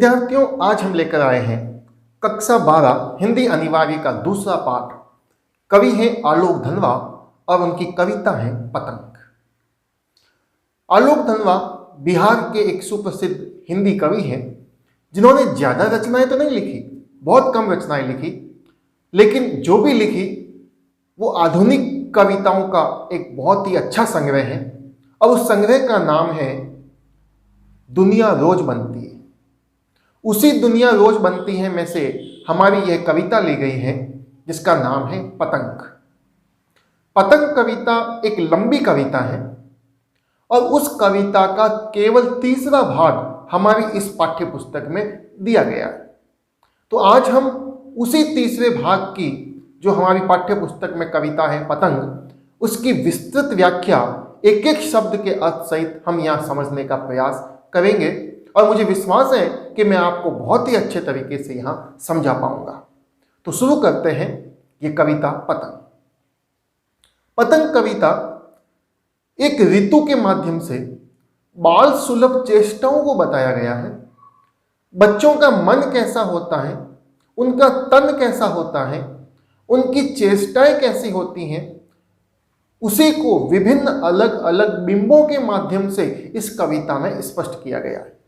विद्यार्थियों, आज हम लेकर आए हैं कक्षा 12 हिंदी अनिवार्य का दूसरा पाठ। कवि हैं आलोक धनवा और उनकी कविता है पतंग। आलोक धनवा बिहार के एक सुप्रसिद्ध हिंदी कवि हैं जिन्होंने ज़्यादा रचनाएं तो नहीं लिखी, बहुत कम रचनाएं लिखी, लेकिन जो भी लिखी वो आधुनिक कविताओं का एक बहुत ही अच्छा संग्रह है और उस संग्रह का नाम है दुनिया रोज बनती है। उसी दुनिया रोज बनती है में से हमारी यह कविता ली गई है जिसका नाम है पतंग। पतंग कविता एक लंबी कविता है और उस कविता का केवल तीसरा भाग हमारी इस पाठ्य पुस्तक में दिया गया है। तो आज हम उसी तीसरे भाग की, जो हमारी पाठ्य पुस्तक में कविता है पतंग, उसकी विस्तृत व्याख्या एक एक शब्द के अर्थ सहित हम यहाँ समझने का प्रयास करेंगे और मुझे विश्वास है कि मैं आपको बहुत ही अच्छे तरीके से यहाँ समझा पाऊंगा। तो शुरू करते हैं ये कविता पतंग। पतंग कविता एक ऋतु के माध्यम से बाल सुलभ चेष्टाओं को बताया गया है। बच्चों का मन कैसा होता है, उनका तन कैसा होता है, उनकी चेष्टाएं कैसी होती हैं, उसी को विभिन्न अलग अलग बिंबों के माध्यम से इस कविता में स्पष्ट किया गया है।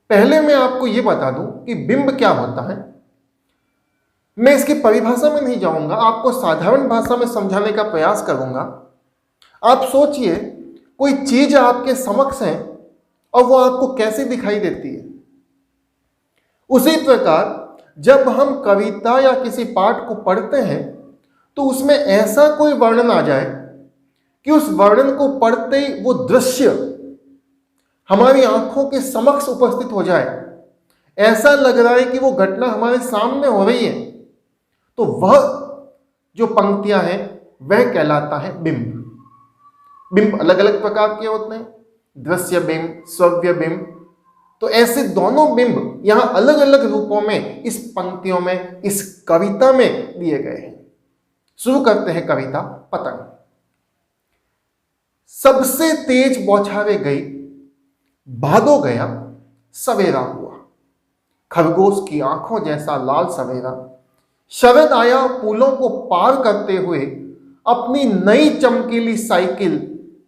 पहले मैं आपको यह बता दूं कि बिंब क्या होता है। मैं इसकी परिभाषा में नहीं जाऊंगा, आपको साधारण भाषा में समझाने का प्रयास करूंगा। आप सोचिए, कोई चीज आपके समक्ष है और वो आपको कैसी दिखाई देती है। उसी प्रकार जब हम कविता या किसी पाठ को पढ़ते हैं तो उसमें ऐसा कोई वर्णन आ जाए कि उस वर्णन को पढ़ते ही वो दृश्य हमारी आंखों के समक्ष उपस्थित हो जाए, ऐसा लग रहा है कि वो घटना हमारे सामने हो रही है, तो वह जो पंक्तियां हैं वह कहलाता है बिंब। बिंब अलग अलग प्रकार के होते हैं, दृश्य बिंब, श्रव्य बिंब। तो ऐसे दोनों बिंब यहां अलग अलग रूपों में इस पंक्तियों में, इस कविता में दिए गए हैं। शुरू करते हैं कविता पतंग। सबसे तेज बौछारे गई, भादो गया, सवेरा हुआ, खरगोश की आंखों जैसा लाल सवेरा। शरद आया पुलों को पार करते हुए, अपनी नई चमकीली साइकिल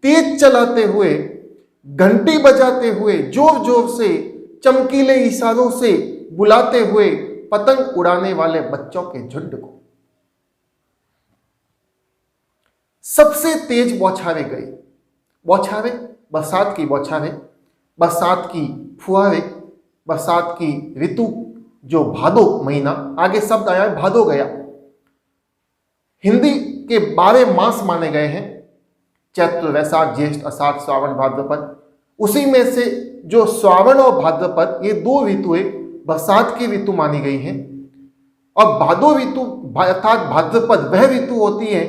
तेज चलाते हुए, घंटी बजाते हुए, जोर जोर से चमकीले इशारों से बुलाते हुए पतंग उड़ाने वाले बच्चों के झुंड को। सबसे तेज बौछारे गई। बौछारे, बरसात की बौछारे, बरसात की फुहारे, बरसात की ऋतु, जो भादो महीना, आगे शब्द आया है भादो गया। हिंदी के 12 मास माने गए हैं, चैत्र, वैशाख, ज्येष्ठ, आषाढ़, श्रावण, भाद्रपद। उसी में से जो श्रावण और भाद्रपद, ये 2 ऋतुएं बरसात की ऋतु मानी गई हैं। और भादो ऋतु अर्थात भाद्रपद वह ऋतु होती है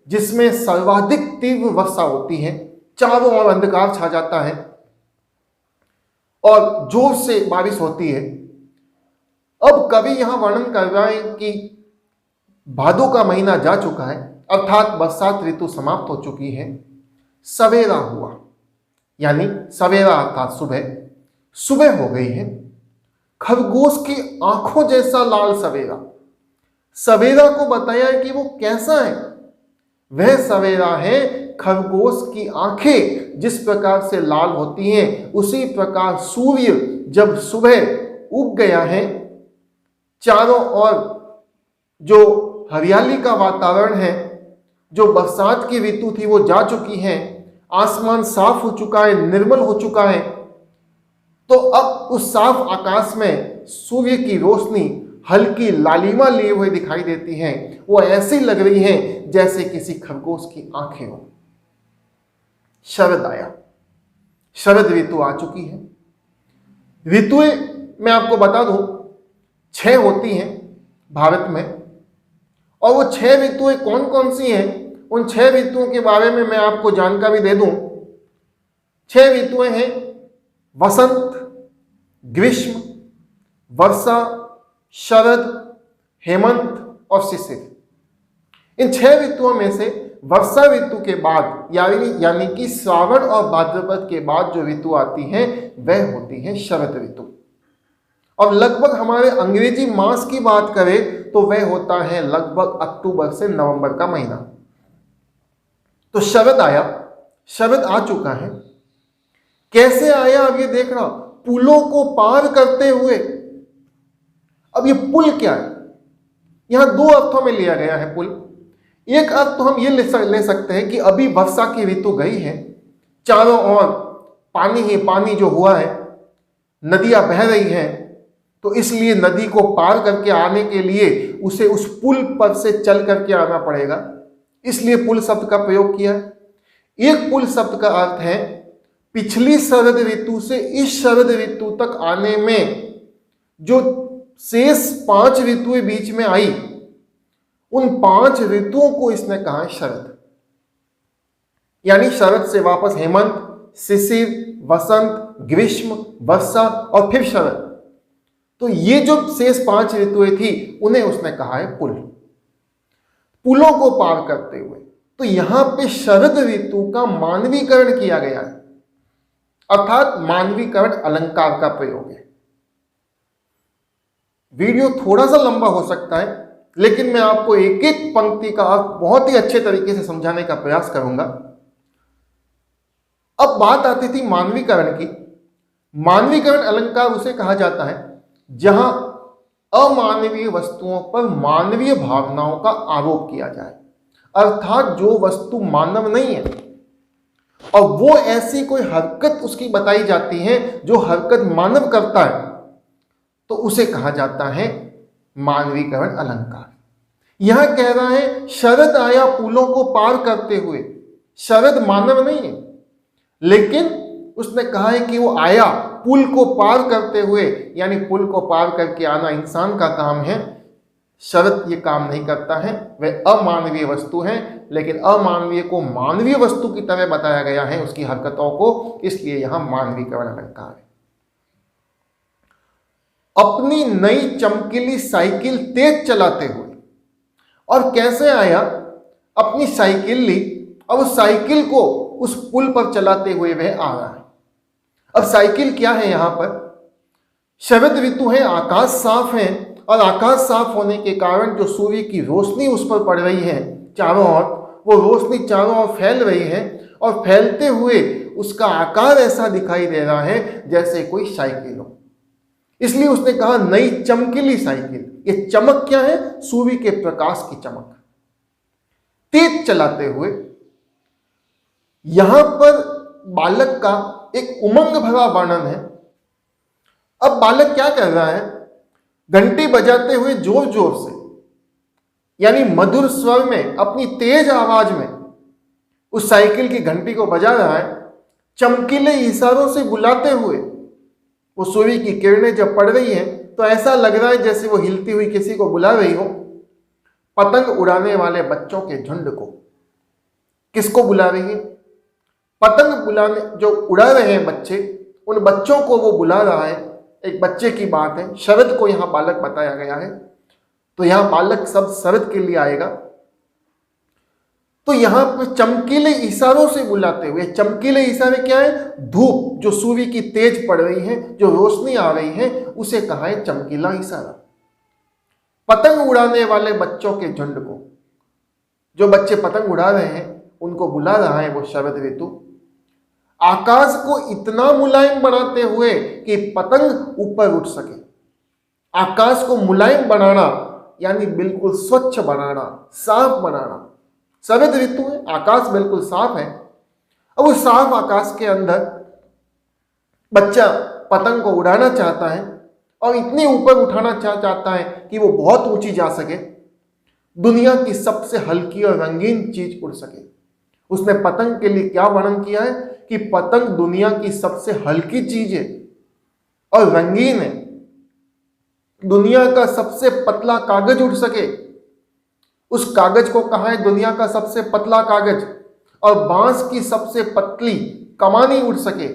जिसमें सर्वाधिक तीव्र वर्षा होती है, चारों ओर अंधकार छा जाता है और जोर से बारिश होती है। अब कवि यहां वर्णन कर रहा है कि भादो का महीना जा चुका है, अर्थात बरसात ऋतु समाप्त हो चुकी है। सवेरा हुआ, यानी सवेरा अर्थात सुबह, सुबह हो गई है। खरगोश की आंखों जैसा लाल सवेरा। सवेरा को बताया है कि वो कैसा है। वह सवेरा है खरगोश की आंखें जिस प्रकार से लाल होती हैं, उसी प्रकार सूर्य जब सुबह उग गया है, चारों ओर जो हरियाली का वातावरण है, जो बरसात की ऋतु थी वो जा चुकी है, आसमान साफ हो चुका है, निर्मल हो चुका है। तो अब उस साफ आकाश में सूर्य की रोशनी हल्की लालिमा लिए हुए दिखाई देती हैं। वो ऐसी लग रही हैं जैसे किसी खरगोश की आंखें हो। शरद आया, शरद ऋतु आ चुकी है। ऋतुएं मैं आपको बता दूं 6 होती हैं भारत में, और वो 6 ऋतुएं कौन कौन सी हैं, उन 6 ऋतुओं के बारे में मैं आपको जानकारी दे दूं। 6 ऋतुएं हैं वसंत, ग्रीष्म, वर्षा, शरद, हेमंत और शिशिर। इन 6 ऋतुओं में से वर्षा ऋतु के बाद यानी कि श्रावण और भाद्रपद के बाद जो ऋतु आती है वह होती है शरद ऋतु। और लगभग हमारे अंग्रेजी मास की बात करें तो वह होता है लगभग अक्टूबर से नवंबर का महीना। तो शरद आया, शरद आ चुका है। कैसे आया अब ये देखना, पुलों को पार करते हुए। अब ये पुल क्या है, यहां दो अर्थों में लिया गया है पुल। एक अर्थ तो हम ये ले सकते हैं कि अभी वर्षा की ऋतु गई है, चारों ओर पानी ही पानी जो हुआ है, नदियां बह रही हैं, तो इसलिए नदी को पार करके आने के लिए उसे उस पुल पर से चल करके आना पड़ेगा, इसलिए पुल शब्द का प्रयोग किया है। एक पुल शब्द का अर्थ है पिछली शरद ऋतु से इस शरद ऋतु तक आने में जो शेष 5 ऋतुएं बीच में आई, उन 5 ऋतुओं को इसने कहा है शरद। यानी शरद से वापस हेमंत, शिशिर, वसंत, ग्रीष्म, वर्षा और फिर शरद। तो ये जो शेष 5 ऋतुएं थी उन्हें उसने कहा है पुल, पुलों को पार करते हुए। तो यहां पे शरद ऋतु का मानवीकरण किया गया है, अर्थात मानवीकरण अलंकार का प्रयोग है। वीडियो थोड़ा सा लंबा हो सकता है, लेकिन मैं आपको एक एक पंक्ति का अर्थ बहुत ही अच्छे तरीके से समझाने का प्रयास करूंगा। अब बात आती थी मानवीकरण की। मानवीकरण अलंकार उसे कहा जाता है जहां अमानवीय वस्तुओं पर मानवीय भावनाओं का आरोप किया जाए, अर्थात जो वस्तु मानव नहीं है और वो ऐसी कोई हरकत उसकी बताई जाती है जो हरकत मानव करता है, तो उसे कहा जाता है मानवीकरण अलंकार। यहां कह रहा है शरद आया पुलों को पार करते हुए। शरद मानव नहीं है, लेकिन उसने कहा है कि वो आया पुल को पार करते हुए, यानी पुल को पार करके आना इंसान का काम है। शरद ये काम नहीं करता है, वह अमानवीय वस्तु है, लेकिन अमानवीय को मानवीय वस्तु की तरह बताया गया है उसकी हरकतों को, इसलिए यहां मानवीकरण अलंकार है। अपनी नई चमकीली साइकिल तेज चलाते हुए, और कैसे आया, अपनी साइकिल ली और उस साइकिल को उस पुल पर चलाते हुए वह आ रहा है। अब साइकिल क्या है, यहां पर शरद ऋतु है, आकाश साफ है, और आकाश साफ होने के कारण जो सूर्य की रोशनी उस पर पड़ रही है चारों ओर, वो रोशनी चारों ओर फैल रही है, और फैलते हुए उसका आकार ऐसा दिखाई दे रहा है जैसे कोई साइकिल हो। इसलिए उसने कहा नई चमकीली साइकिल। ये चमक क्या है, सूर्य के प्रकाश की चमक। तेज चलाते हुए, यहां पर बालक का एक उमंग भरा वर्णन है। अब बालक क्या कर रहा है, घंटी बजाते हुए जोर जोर से, यानी मधुर स्वर में, अपनी तेज आवाज में उस साइकिल की घंटी को बजा रहा है, चमकीले इशारों से बुलाते हुए। वो सूर्य की किरणें जब पड़ रही हैं तो ऐसा लग रहा है जैसे वो हिलती हुई किसी को बुला रही हो। पतंग उड़ाने वाले बच्चों के झुंड को, किसको बुला रही है, पतंग बुलाने जो उड़ा रहे हैं बच्चे, उन बच्चों को वो बुला रहा है। एक बच्चे की बात है, शरद को यहां बालक बताया गया है, तो यहां बालक शब्द शरद के लिए आएगा। तो यहां पर चमकीले इशारों से बुलाते हुए, चमकीले इशारे क्या है, धूप जो सूर्य की तेज पड़ रही है, जो रोशनी आ रही है, उसे कहा है चमकीला इशारा। पतंग उड़ाने वाले बच्चों के झुंड को, जो बच्चे पतंग उड़ा रहे हैं उनको बुला रहा है वो शरद ऋतु। आकाश को इतना मुलायम बनाते हुए कि पतंग ऊपर उठ सके। आकाश को मुलायम बनाना यानी बिल्कुल स्वच्छ बनाना, साफ बनाना। शरद ऋतु है, आकाश बिल्कुल साफ है। अब उस साफ आकाश के अंदर बच्चा पतंग को उड़ाना चाहता है और इतने ऊपर उठाना चाहता है कि वो बहुत ऊंची जा सके, दुनिया की सबसे हल्की और रंगीन चीज उड़ सके। उसने पतंग के लिए क्या वर्णन किया है कि पतंग दुनिया की सबसे हल्की चीज है और रंगीन है। दुनिया का सबसे पतला कागज उड़ सके, उस कागज को कहा है दुनिया का सबसे पतला कागज। और बांस की सबसे पतली कमानी उड़ सके,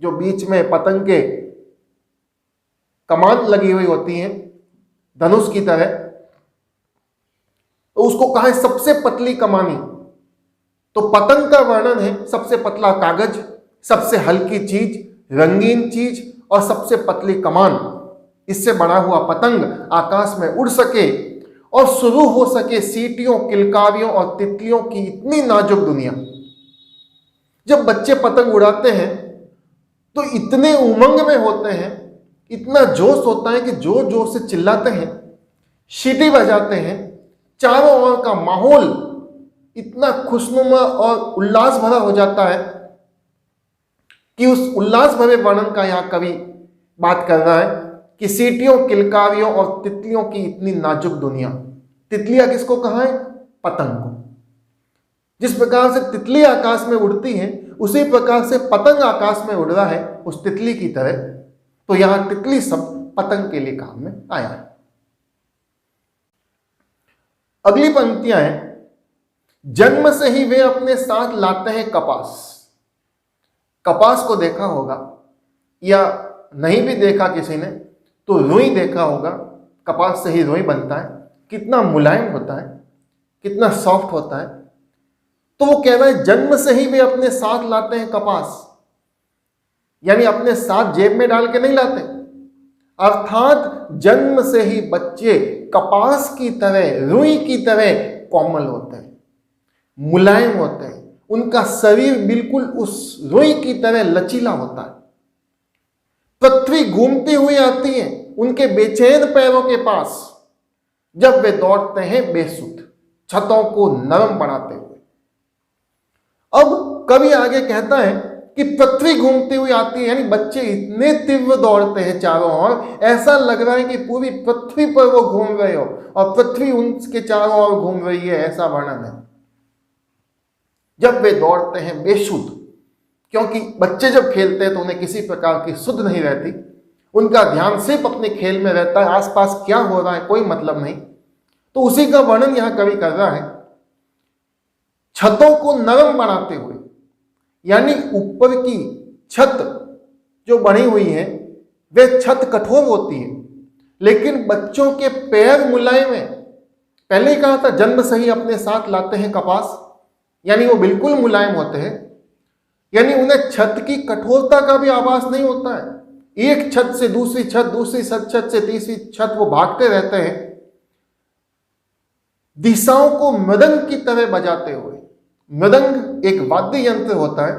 जो बीच में पतंग के कमान लगी हुई होती है धनुष की तरह, तो उसको कहा है सबसे पतली कमानी। तो पतंग का वर्णन है सबसे पतला कागज, सबसे हल्की चीज, रंगीन चीज और सबसे पतली कमान। इससे बड़ा हुआ पतंग आकाश में उड़ सके और शुरू हो सके सीटियों, किलकारियों और तितलियों की इतनी नाजुक दुनिया। जब बच्चे पतंग उड़ाते हैं तो इतने उमंग में होते हैं, इतना जोश होता है कि जोर जोर से चिल्लाते हैं, सीटी बजाते हैं। चारों ओर का माहौल इतना खुशनुमा और उल्लास भरा हो जाता है कि उस उल्लास भरे वर्णन का यहाँ कवि बात कर रहा है कि सीटियों, किलकारियों और तितलियों की इतनी नाजुक दुनिया। तितलियां किसको कहा है? पतंग को। जिस प्रकार से तितली आकाश में उड़ती है उसी प्रकार से पतंग आकाश में उड़ रहा है उस तितली की तरह। तो यहां तितली शब्द पतंग के लिए काम में आया है। अगली पंक्तियां हैं, जन्म से ही वे अपने साथ लाते हैं कपास। कपास को देखा होगा या नहीं भी देखा किसी ने तो रुई देखा होगा। कपास से ही रुई बनता है, कितना मुलायम होता है, कितना सॉफ्ट होता है। तो वो कह रहा है जन्म से ही वे अपने साथ लाते हैं कपास, यानी अपने साथ जेब में डाल के नहीं लाते, अर्थात जन्म से ही बच्चे कपास की तरह, रुई की तरह कोमल होते हैं, मुलायम होते हैं। उनका शरीर बिल्कुल उस रुई की तरह लचीला होता है। पृथ्वी घूमती हुई आती है उनके बेचैन पैरों के पास जब वे दौड़ते हैं बेसुध, छतों को नरम बनाते हुए। अब कवि आगे कहता है कि पृथ्वी घूमती हुई आती है, यानी बच्चे इतने तीव्र दौड़ते हैं चारों ओर, ऐसा लग रहा है कि पूरी पृथ्वी पर वो घूम रहे हो और पृथ्वी उनके चारों ओर घूम रही है, ऐसा वर्णन है। जब वे दौड़ते हैं बेसुध, क्योंकि बच्चे जब खेलते हैं तो उन्हें किसी प्रकार की सुध नहीं रहती, उनका ध्यान सिर्फ अपने खेल में रहता है, आसपास क्या हो रहा है कोई मतलब नहीं। तो उसी का वर्णन यहां कवि कर रहा है, छतों को नरम बनाते हुए, यानी ऊपर की छत जो बनी हुई है वे छत कठोर होती है लेकिन बच्चों के पैर मुलायम है। पहले ही कहा था जन्म से ही अपने साथ लाते हैं कपास, यानी वो बिल्कुल मुलायम होते हैं, यानी उन्हें छत की कठोरता का भी आभास नहीं होता है। एक छत से दूसरी छत, दूसरी छत से तीसरी छत वो भागते रहते हैं, दिशाओं को मृदंग की तरह बजाते हुए। मृदंग एक वाद्य यंत्र होता है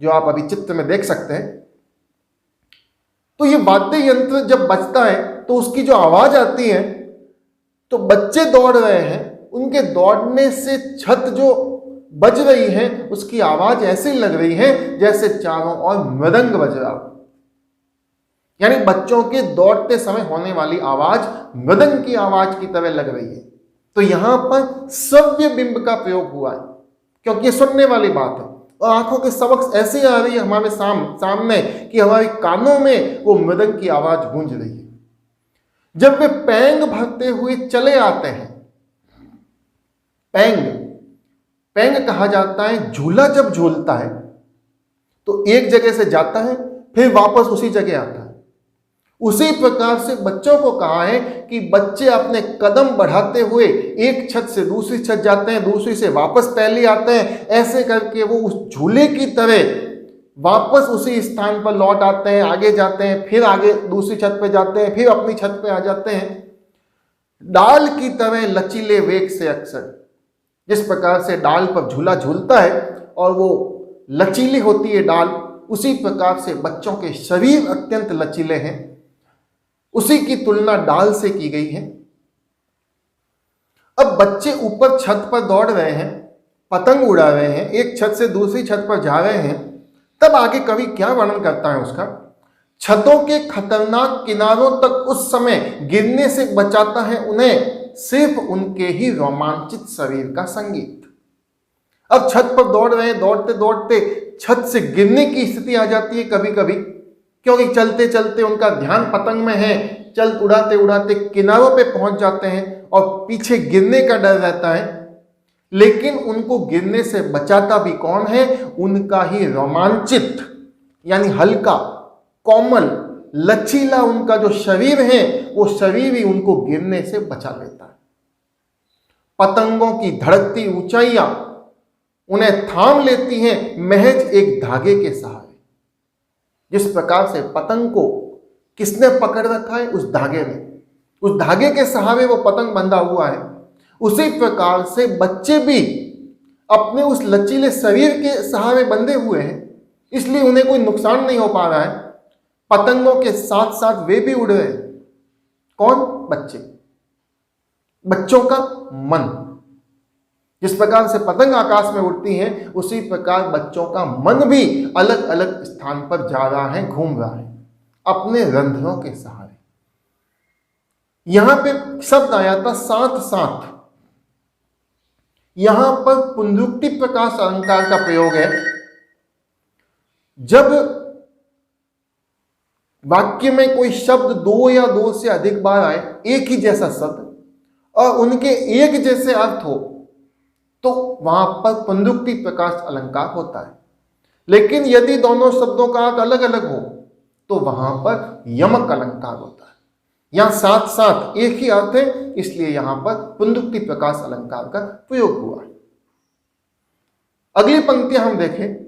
जो आप अभी चित्र में देख सकते हैं। तो ये वाद्य यंत्र जब बजता है तो उसकी जो आवाज आती है, तो बच्चे दौड़ रहे हैं, उनके दौड़ने से छत जो बज रही है उसकी आवाज ऐसी लग रही है जैसे चारों ओर मृदंग बज रहा, यानी बच्चों के दौड़ते समय होने वाली आवाज मृदंग की आवाज की तरह लग रही है। तो यहां पर श्रव्य बिंब का प्रयोग हुआ है क्योंकि ये सुनने वाली बात है और आंखों के समक्ष ऐसे आ रही है हमारे सामने कि हमारे कानों में वो मृदंग की आवाज गूंज रही है। जब वे पैंग भरते हुए चले आते हैं, पैंग कहा जाता है झूला जब झूलता है तो एक जगह से जाता है फिर वापस उसी जगह आता है। उसी प्रकार से बच्चों को कहा है कि बच्चे अपने कदम बढ़ाते हुए एक छत से दूसरी छत जाते हैं, दूसरी से वापस पहले आते हैं, ऐसे करके वो उस झूले की तरह वापस उसी स्थान पर लौट आते हैं, आगे जाते हैं, फिर आगे दूसरी छत पे जाते हैं, फिर अपनी छत पे आ जाते हैं। डाल की तरह लचीले वेग से, अक्सर जिस प्रकार से डाल पर झूला झूलता है और वो लचीली होती है डाल, उसी प्रकार से बच्चों के शरीर अत्यंत लचीले हैं। उसी की तुलना डाल से की गई है। अब बच्चे ऊपर छत पर दौड़ रहे हैं, पतंग उड़ा रहे हैं, एक छत से दूसरी छत पर जा रहे हैं। तब आगे कवि क्या वर्णन करता है उसका, छतों के खतरनाक किनारों तक उस समय गिरने से बचाता है उन्हें सिर्फ उनके ही रोमांचित शरीर का संगीत। अब छत पर दौड़ रहे हैं, दौड़ते दौड़ते छत से गिरने की स्थिति आ जाती है कभी कभी, क्योंकि चलते चलते उनका ध्यान पतंग में है, चल उड़ाते उड़ाते किनारों पे पहुंच जाते हैं और पीछे गिरने का डर रहता है। लेकिन उनको गिरने से बचाता भी कौन है? उनका ही रोमांचित, यानी हल्का, कोमल, लचीला उनका जो शरीर है वो शरीर ही उनको गिरने से बचा लेता है। पतंगों की धड़कती ऊंचाइयां उन्हें थाम लेती हैं महज एक धागे के सहारे। जिस प्रकार से पतंग को किसने पकड़ रखा है? उस धागे में। उस धागे के सहारे वो पतंग बंधा हुआ है। उसी प्रकार से बच्चे भी अपने उस लचीले शरीर के सहारे बंधे हुए हैं, इसलिए उन्हें कोई नुकसान नहीं हो पा रहा है। पतंगों के साथ साथ वे भी उड़ रहे हैं। कौन? बच्चे। बच्चों का मन। जिस प्रकार से पतंग आकाश में उड़ती हैं, उसी प्रकार बच्चों का मन भी अलग अलग स्थान पर जा रहा है, घूम रहा है अपने रंध्रों के सहारे। यहां पे शब्द आया था साथ साथ। यहां पर पुनरुक्ति प्रकाश अलंकार का प्रयोग है। जब वाक्य में कोई शब्द दो या दो से अधिक बार आए, एक ही जैसा शब्द, और उनके एक जैसे अर्थ हो, तो वहां पर पुनरुक्ति प्रकाश अलंकार होता है। लेकिन यदि दोनों शब्दों का अर्थ अलग अलग हो, तो वहां पर यमक अलंकार होता है। यहां साथ साथ एक ही अर्थ है, इसलिए यहां पर पुनरुक्ति प्रकाश अलंकार का प्रयोग हुआ है। अगली पंक्तियां हम देखें।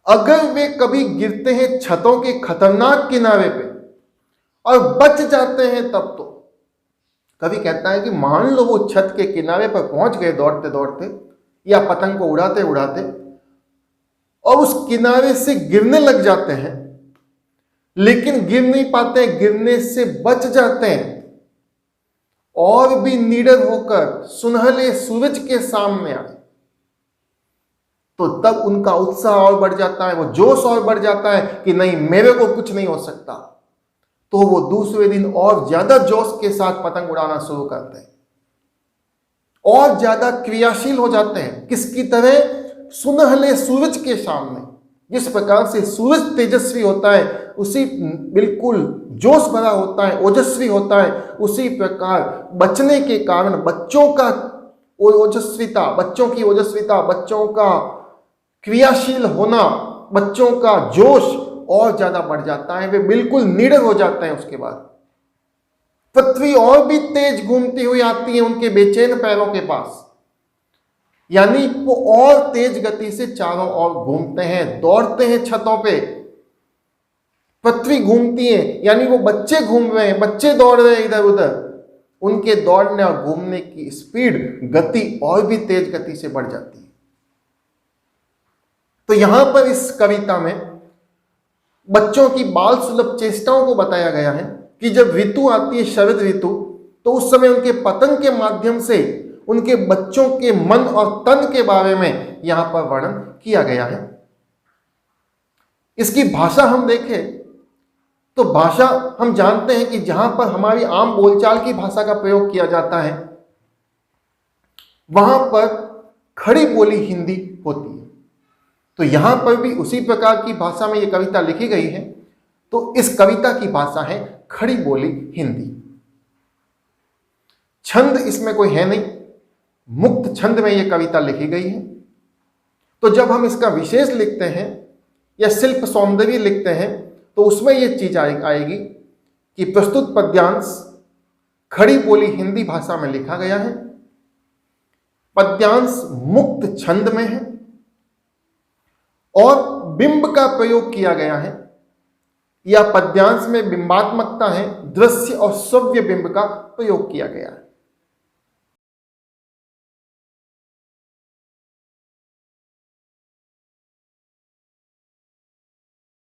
अगर वे कभी गिरते हैं छतों के खतरनाक किनारे पे और बच जाते हैं तब तो। कभी कहता है कि मान लो वो छत के किनारे पर पहुंच गए दौड़ते दौड़ते या पतंग को उड़ाते उड़ाते, और उस किनारे से गिरने लग जाते हैं, लेकिन गिर नहीं पाते, गिरने से बच जाते हैं और भी निडर होकर सुनहले सूरज के सामने आए, तो तब उनका उत्साह और बढ़ जाता है, वो जोश और बढ़ जाता है कि नहीं, मेरे को कुछ नहीं हो सकता। तो वो दूसरे दिन और ज्यादा जोश के साथ पतंग उड़ाना शुरू करते हैं और ज्यादा क्रियाशील हो जाते हैं। किसकी तरह? सुनहले सूरज के सामने। जिस प्रकार से सूरज तेजस्वी होता है, उसी बिल्कुल जोश भरा होता है, ओजस्वी होता है, उसी प्रकार बचने के कारण बच्चों का ओजस्विता, बच्चों की ओजस्विता, बच्चों का क्रियाशील होना, बच्चों का जोश और ज्यादा बढ़ जाता है। वे बिल्कुल निडर हो जाते हैं। उसके बाद पृथ्वी और भी तेज घूमती हुई आती है उनके बेचैन पैरों के पास, यानी वो और तेज गति से चारों ओर घूमते हैं, दौड़ते हैं छतों पे। पृथ्वी घूमती है, यानी वो बच्चे घूम रहे हैं, बच्चे दौड़ रहे हैं इधर उधर। उनके दौड़ने और घूमने की स्पीड, गति और भी तेज गति से बढ़ जाती है। तो यहां पर इस कविता में बच्चों की बाल सुलभ चेष्टाओं को बताया गया है कि जब ऋतु आती है, शरद ऋतु, तो उस समय उनके पतंग के माध्यम से उनके बच्चों के मन और तन के बारे में यहां पर वर्णन किया गया है। इसकी भाषा हम देखें तो भाषा हम जानते हैं कि जहां पर हमारी आम बोलचाल की भाषा का प्रयोग किया जाता है, वहां पर खड़ी बोली हिंदी होती है। तो यहां पर भी उसी प्रकार की भाषा में यह कविता लिखी गई है। तो इस कविता की भाषा है खड़ी बोली हिंदी। छंद इसमें कोई है नहीं, मुक्त छंद में यह कविता लिखी गई है। तो जब हम इसका विशेष लिखते हैं या शिल्प सौंदर्य लिखते हैं, तो उसमें यह चीज आएगी कि प्रस्तुत पद्यांश खड़ी बोली हिंदी भाषा में लिखा गया है, पद्यांश मुक्त छंद में है और बिंब का प्रयोग किया गया है, या पद्यांश में बिंबात्मकता है, दृश्य और श्रव्य बिंब का प्रयोग किया गया है।